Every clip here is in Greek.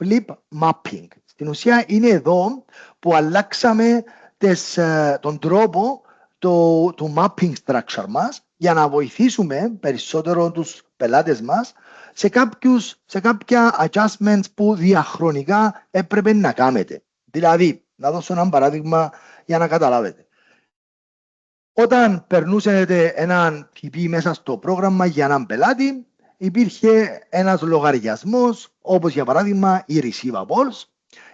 flip mapping. Στην ουσία είναι εδώ που αλλάξαμε τον τρόπο του mapping structure μας για να βοηθήσουμε περισσότερο τους πελάτες μας σε κάποια adjustments που διαχρονικά έπρεπε να κάνετε. Δηλαδή, να δώσω ένα παράδειγμα για να καταλάβετε. Όταν περνούσατε έναν TP μέσα στο πρόγραμμα για έναν πελάτη, υπήρχε ένας λογαριασμός, όπως για παράδειγμα οι receivables,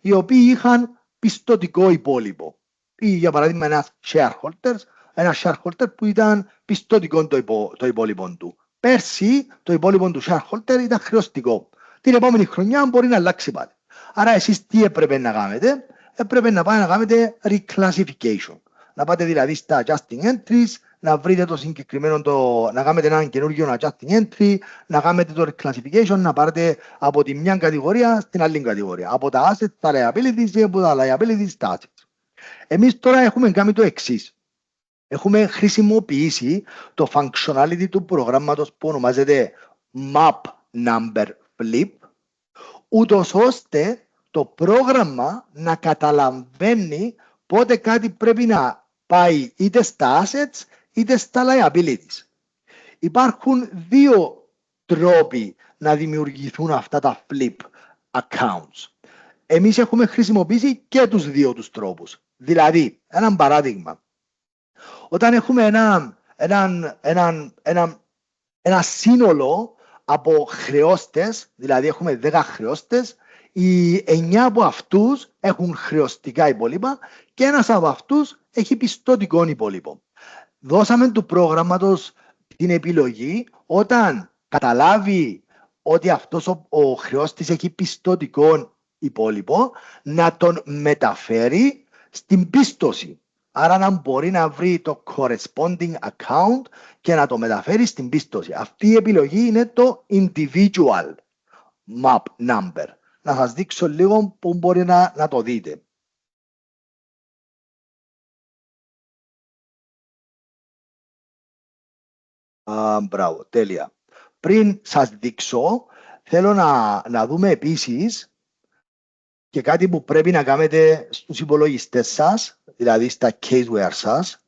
οι οποίοι είχαν πιστωτικό υπόλοιπο. Ή για παράδειγμα ένα shareholder που ήταν πιστωτικό το υπόλοιπο του. Πέρσι το υπόλοιπο του shareholder ήταν χρεωστικό. Την επόμενη χρονιά μπορεί να αλλάξει πάλι. Άρα εσείς τι έπρεπε να κάνετε? Έπρεπε να πάτε να κάνετε reclassification. Να πάτε δηλαδή στα adjusting entries, να βρείτε το συγκεκριμένο, να κάνετε έναν καινούργιο adjusting entry, να κάνετε το reclassification, να πάρετε από τη μια κατηγορία στην άλλη κατηγορία. Από τα assets στα liabilities και από τα liabilities στα assets. Εμείς τώρα έχουμε κάνει το εξής. Έχουμε χρησιμοποιήσει το functionality του προγράμματος που ονομάζεται Map Number Flip, ούτως ώστε το πρόγραμμα να καταλαβαίνει πότε κάτι πρέπει να πάει είτε στα assets είτε στα liabilities. Υπάρχουν δύο τρόποι να δημιουργηθούν αυτά τα flip accounts. Εμείς έχουμε χρησιμοποιήσει και τους δύο τους τρόπους. Δηλαδή, ένα παράδειγμα. Όταν έχουμε ένα σύνολο από χρεώστες, δηλαδή έχουμε 10 χρεώστες, οι 9 από αυτούς έχουν χρεωστικά υπόλοιπα και ένας από αυτούς έχει πιστωτικό υπόλοιπο. Δώσαμε του προγράμματος την επιλογή όταν καταλάβει ότι αυτός ο χρεώστης έχει πιστωτικό υπόλοιπο να τον μεταφέρει στην πίστοση. Άρα να μπορεί να βρει το corresponding account και να το μεταφέρει στην πίστοση. Αυτή η επιλογή είναι το individual map number. Να σας δείξω λίγο που μπορεί να το δείτε. Μπράβο, τέλεια. Πριν σας δείξω, θέλω να δούμε επίσης και κάτι που πρέπει να κάνετε στους υπολογιστές σας, δηλαδή στα caseware σας,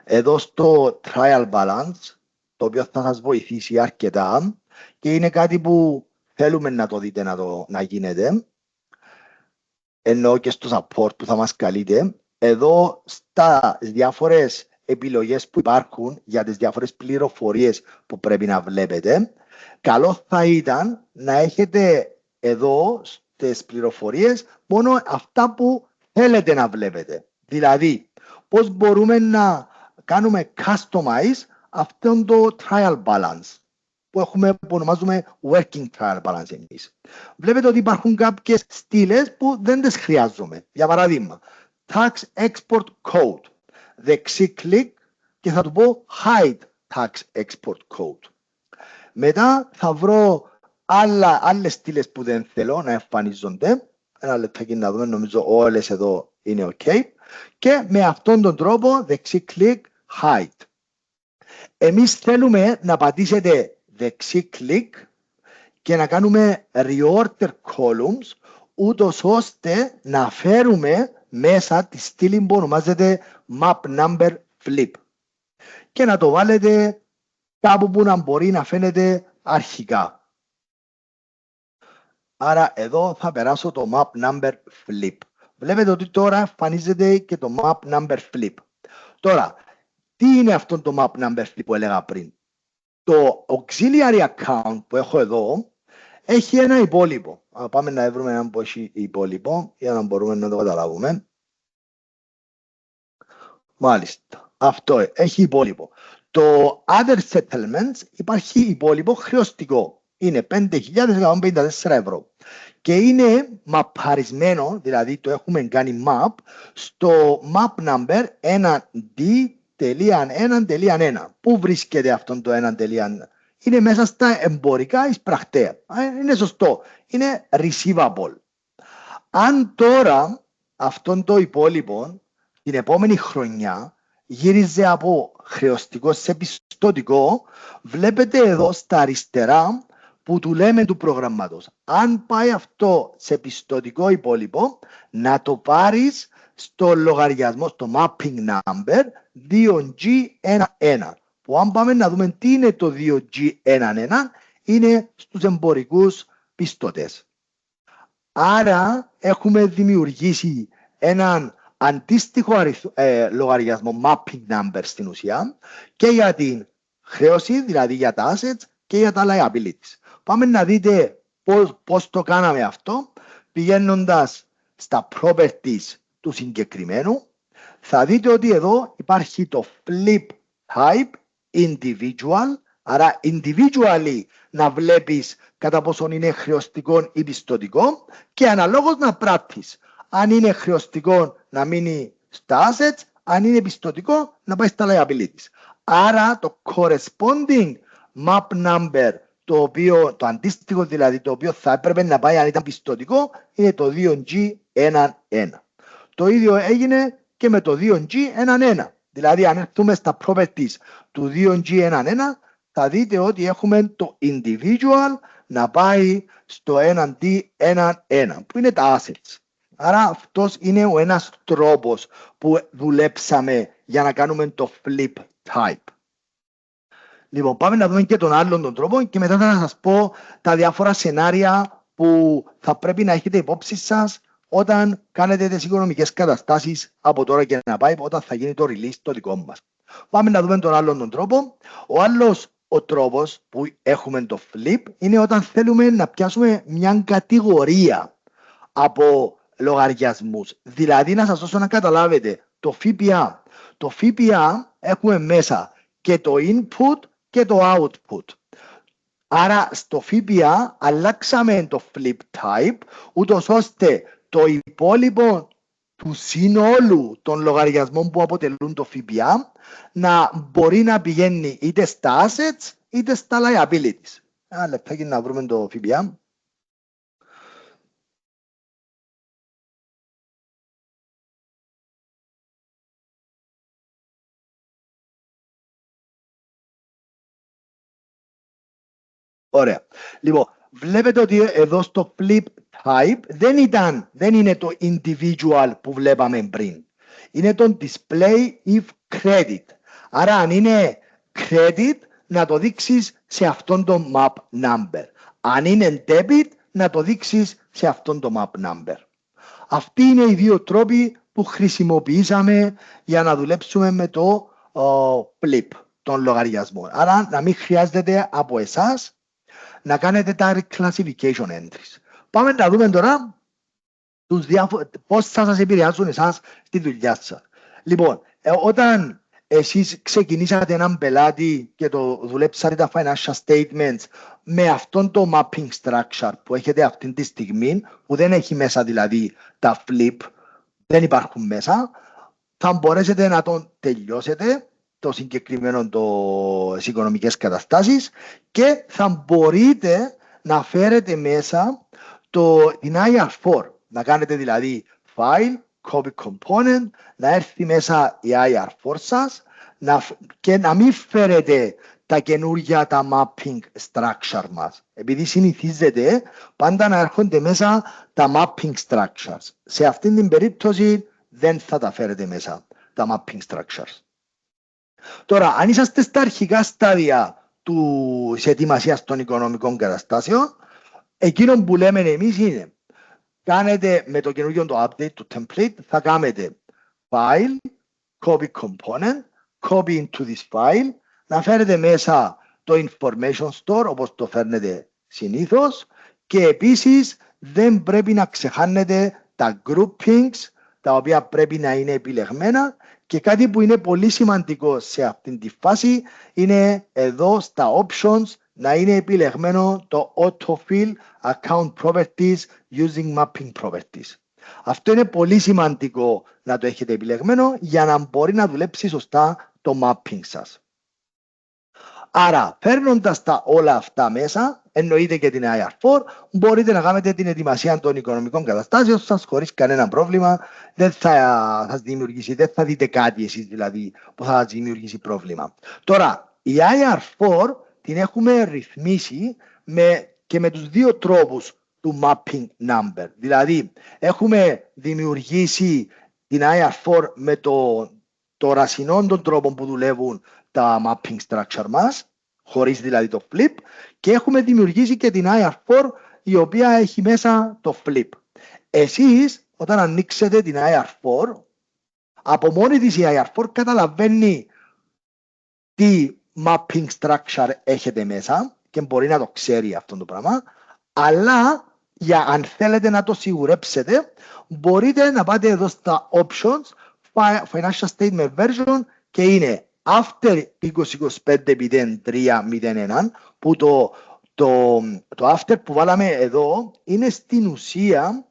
εδώ στο trial balance, το οποίο θα σας βοηθήσει αρκετά και είναι κάτι που θέλουμε να το δείτε να γίνεται, ενώ και στο support που θα μας καλείτε. Εδώ στα διάφορες επιλογές που υπάρχουν για τις διάφορες πληροφορίες που πρέπει να βλέπετε, καλό θα ήταν να έχετε εδώ τις πληροφορίες μόνο αυτά που θέλετε να βλέπετε. Δηλαδή, πώς μπορούμε να κάνουμε customize αυτόν το trial balance που ονομάζουμε working trial balance εμείς. Βλέπετε ότι υπάρχουν κάποιες στήλες που δεν τις χρειάζομαι. Για παράδειγμα, tax export code. Δεξί κλικ και θα του πω hide tax export code. Μετά θα βρω άλλες στήλες που δεν θέλω να εμφανίζονται. Ένα λεπτάκι να δούμε, νομίζω όλες εδώ είναι ok. Και με αυτόν τον τρόπο δεξί κλικ hide. Εμείς θέλουμε να πατήσετε δεξί κλικ και να κάνουμε reorder columns, ούτως ώστε να φέρουμε μέσα τη στήλη που ονομάζεται map number flip και να το βάλετε κάπου που να μπορεί να φαίνεται αρχικά. Άρα εδώ θα περάσω το map number flip. Βλέπετε ότι τώρα εμφανίζεται και το map number flip. Τώρα, τι είναι αυτό το map number flip που έλεγα πριν? Το auxiliary account που έχω εδώ έχει ένα υπόλοιπο. Πάμε να βρούμε έναν που έχει υπόλοιπο για να μπορούμε να το καταλάβουμε. Μάλιστα, αυτό έχει υπόλοιπο. Το other settlements υπάρχει υπόλοιπο χρεωστικό. Είναι 5.154 ευρώ. Και είναι μαπαρισμένο, δηλαδή το έχουμε κάνει map, στο map number 1D.1.1. Πού βρίσκεται αυτό το 1.1? Είναι μέσα στα εμπορικά εισπρακτέα. Είναι σωστό. Είναι receivable. Αν τώρα αυτόν το υπόλοιπο την επόμενη χρονιά γύριζε από χρεωστικό σε πιστωτικό, βλέπετε εδώ στα αριστερά που του λέμε του προγραμματός. Αν πάει αυτό σε πιστωτικό υπόλοιπο, να το πάρεις στο λογαριασμό, στο mapping number 2G11. Που αν πάμε να δούμε τι είναι το 2G11, είναι στους εμπορικούς πιστωτές. Άρα έχουμε δημιουργήσει έναν αντίστοιχο λογαριασμό mapping number στην ουσία και για την χρέωση, δηλαδή για τα assets και για τα liabilities. Πάμε να δείτε πώς το κάναμε αυτό πηγαίνοντας στα properties του συγκεκριμένου. Θα δείτε ότι εδώ υπάρχει το flip type individual, άρα individually να βλέπεις κατά πόσον είναι χρεωστικό ή πιστωτικό και αναλόγως να πράττεις. Αν είναι χρεωστικό να μείνει στα assets, αν είναι πιστωτικό να πάει στα liabilities. Άρα το corresponding map number, το αντίστοιχο δηλαδή το οποίο θα έπρεπε να πάει αν ήταν πιστωτικό, είναι το 2G11. Το ίδιο έγινε και με το 2G11. Δηλαδή αν έρθουμε στα properties του 2G11 θα δείτε ότι έχουμε το individual να πάει στο 1D11 που είναι τα assets. Άρα αυτός είναι ο ένας τρόπος που δουλέψαμε για να κάνουμε το flip type. Λοιπόν, πάμε να δούμε και τον άλλον τον τρόπο και μετά θα σας πω τα διάφορα σενάρια που θα πρέπει να έχετε υπόψη σας όταν κάνετε τις οικονομικές καταστάσεις από τώρα και να πάει όταν θα γίνει το release το δικό μας. Πάμε να δούμε τον άλλον τον τρόπο. Ο άλλος ο τρόπος που έχουμε το flip είναι όταν θέλουμε να πιάσουμε μια κατηγορία από λογαριασμούς. Δηλαδή να σας δώσω να καταλάβετε το ΦΠΑ. Το ΦΠΑ έχουμε μέσα και το input και το output. Άρα στο ΦΠΑ αλλάξαμε το flip type ούτως ώστε το υπόλοιπο του συνόλου των λογαριασμών που αποτελούν το ΦΠΑ να μπορεί να πηγαίνει είτε στα assets είτε στα liabilities. Ένα λεπτάκι να βρούμε το ΦΠΑ. Ωραία. Λοιπόν, βλέπετε ότι εδώ στο flip type δεν είναι το individual που βλέπαμε πριν. Είναι το display if credit. Άρα αν είναι credit να το δείξεις σε αυτόν το map number. Αν είναι debit να το δείξεις σε αυτόν το map number. Αυτοί είναι οι δύο τρόποι που χρησιμοποιήσαμε για να δουλέψουμε με το flip των λογαριασμών. Άρα να μην χρειάζεται από εσάς να κάνετε τα reclassification entries. Πάμε να δούμε τώρα πώς θα σας επηρεάσουν εσάς στη δουλειά σας. Λοιπόν, όταν εσείς ξεκινήσατε έναν πελάτη και το δουλέψατε τα financial statements με αυτόν το mapping structure που έχετε αυτή τη στιγμή, που δεν έχει μέσα δηλαδή τα flip, δεν υπάρχουν μέσα, θα μπορέσετε να τον τελειώσετε το συγκεκριμένο τις οικονομικές καταστάσεις και θα μπορείτε να φέρετε μέσα την IR4. Να κάνετε δηλαδή file, copy component, να έρθει μέσα η IR4 σας και να μην φέρετε τα καινούργια τα mapping structure μας. Επειδή συνηθίζεται πάντα να έρχονται μέσα τα mapping structures. Σε αυτήν την περίπτωση δεν θα τα φέρετε μέσα τα mapping structures. Τώρα, αν είσαστε στα αρχικά στάδια της ετοιμασίας των οικονομικών καταστάσεων, εκείνο που λέμε εμείς είναι κάνετε με το καινούργιο το update του template, θα κάνετε file, copy component, copy into this file, να φέρετε μέσα το information store όπως το φέρνετε συνήθως και επίσης δεν πρέπει να ξεχάνετε τα groupings τα οποία πρέπει να είναι επιλεγμένα και κάτι που είναι πολύ σημαντικό σε αυτήν τη φάση είναι εδώ στα options να είναι επιλεγμένο το autofill account properties using mapping properties. Αυτό είναι πολύ σημαντικό να το έχετε επιλεγμένο για να μπορεί να δουλέψει σωστά το mapping σας. Άρα, φέρνοντας τα όλα αυτά μέσα, εννοείται και την IR4, μπορείτε να κάνετε την ετοιμασία των οικονομικών καταστάσεων σας χωρίς κανένα πρόβλημα. Δεν θα δημιουργήσει, δεν θα δείτε κάτι εσείς δηλαδή που θα σας δημιουργήσει πρόβλημα. Τώρα, η IR4 την έχουμε ρυθμίσει με και με τους δύο τρόπους του mapping number. Δηλαδή, έχουμε δημιουργήσει την IR4 με το ρασινό των τρόπων που δουλεύουν τα mapping structure μας, χωρίς δηλαδή το flip, και έχουμε δημιουργήσει και την IR4 η οποία έχει μέσα το flip. Εσείς, όταν ανοίξετε την IR4, από μόνη της η IR4 καταλαβαίνει τι mapping structure έχετε μέσα και μπορεί να το ξέρει αυτό το πράγμα, αλλά αν θέλετε να το σιγουρέψετε, μπορείτε να πάτε εδώ στα options, financial statement version, και είναι after 2025-03-01, που το after που βάλαμε εδώ είναι στην ουσία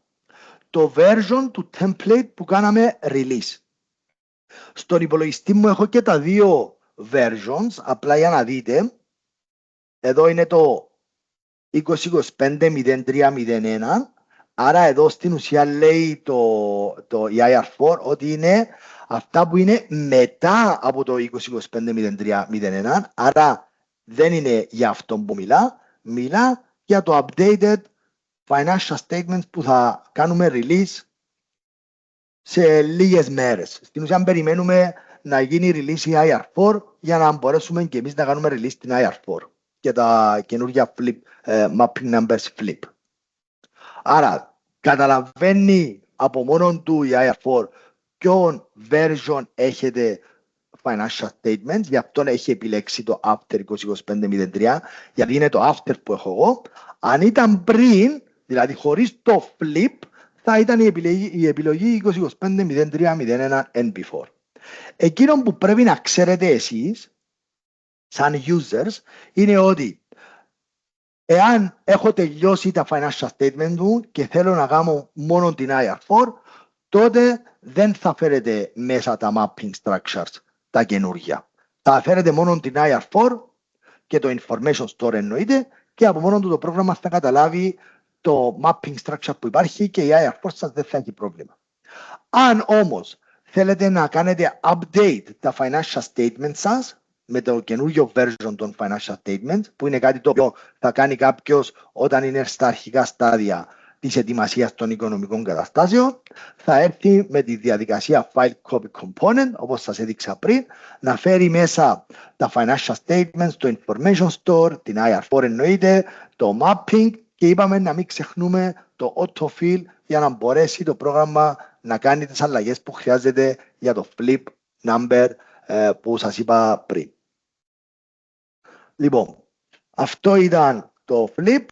το version του template που κάναμε release. Στον υπολογιστή μου έχω και τα δύο versions, απλά για να δείτε. Εδώ είναι το 2025-03-01, άρα εδώ στην ουσία λέει η IR4 ότι είναι αυτά που είναι μετά από το 2025-03-01, άρα δεν είναι για αυτό που μιλά για το updated financial statements που θα κάνουμε release σε λίγες μέρες. Στην ουσία περιμένουμε να γίνει release η IR4 για να μπορέσουμε και εμείς να κάνουμε release την IR4 και τα καινούργια mapping numbers flip. Άρα καταλαβαίνει από μόνον του η IR4 ποιον version έχετε financial statements, γι' αυτό έχει επιλέξει το after 2025-03, γιατί είναι το after που έχω εγώ. Αν ήταν πριν, δηλαδή χωρίς το flip, θα ήταν η επιλογή 2025-03-01 and before. Εκείνο που πρέπει να ξέρετε εσείς, σαν users, είναι ότι εάν έχω τελειώσει τα financial statement μου και θέλω να κάνω μόνο την IR4, τότε δεν θα φέρετε μέσα τα mapping structures, τα καινούργια. Θα φέρετε μόνο την IR4 και το information store εννοείται, και από μόνο του το πρόγραμμα θα καταλάβει το mapping structure που υπάρχει και η IR4 σας δεν θα έχει πρόβλημα. Αν όμως θέλετε να κάνετε update τα financial statements σας με το καινούργιο version των financial statements, που είναι κάτι το οποίο θα κάνει κάποιος όταν είναι στα αρχικά στάδια της ετοιμασίας των οικονομικών καταστάσεων, θα έρθει με τη διαδικασία file copy component, όπως σας έδειξα πριν, να φέρει μέσα τα financial statements, το information store, την IR4 εννοείται, το mapping, και είπαμε να μην ξεχνούμε το autofill για να μπορέσει το πρόγραμμα να κάνει τις αλλαγές που χρειάζεται για το flip number που σας είπα πριν. Λοιπόν, αυτό ήταν το flip.